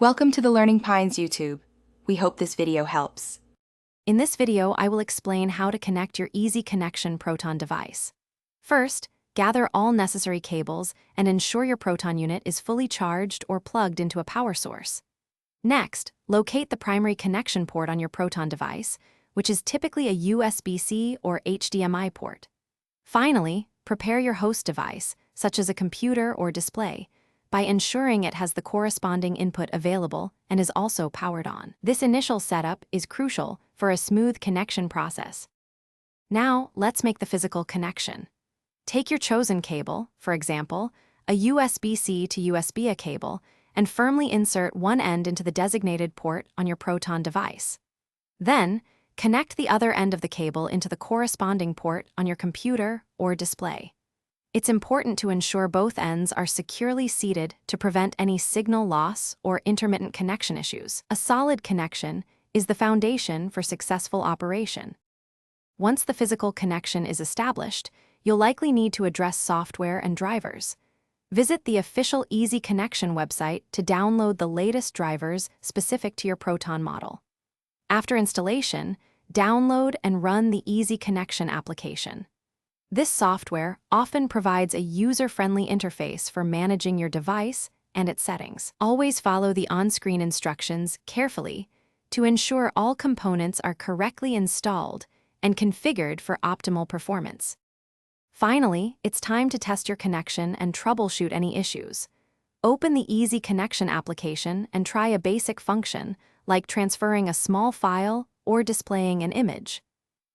Welcome to the Learning Pines YouTube. We hope this video helps. In this video, I will explain how to connect your Easy Connection Proton device. First, gather all necessary cables and ensure your Proton unit is fully charged or plugged into a power source. Next, locate the primary connection port on your Proton device, which is typically a USB-C or HDMI port. Finally, prepare your host device, such as a computer or display, by ensuring it has the corresponding input available and is also powered on. This initial setup is crucial for a smooth connection process. Now, let's make the physical connection. Take your chosen cable, for example, a USB-C to USB-A cable, and firmly insert one end into the designated port on your Proton device. Then, connect the other end of the cable into the corresponding port on your computer or display. It's important to ensure both ends are securely seated to prevent any signal loss or intermittent connection issues. A solid connection is the foundation for successful operation. Once the physical connection is established, you'll likely need to address software and drivers. Visit the official Easy Connection website to download the latest drivers specific to your Proton model. After installation, download and run the Easy Connection application. This software often provides a user-friendly interface for managing your device and its settings. Always follow the on-screen instructions carefully to ensure all components are correctly installed and configured for optimal performance. Finally, it's time to test your connection and troubleshoot any issues. Open the Easy Connection application and try a basic function, like transferring a small file or displaying an image.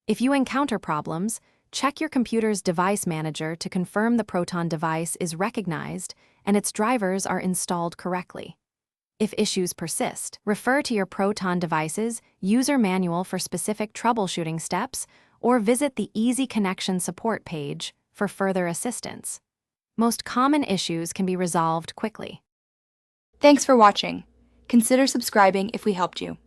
If you encounter problems, check your computer's device manager to confirm the Proton device is recognized and its drivers are installed correctly. If issues persist, refer to your Proton device's user manual for specific troubleshooting steps or visit the Easy Connection support page for further assistance. Most common issues can be resolved quickly. Thanks for watching. Consider subscribing if we helped you.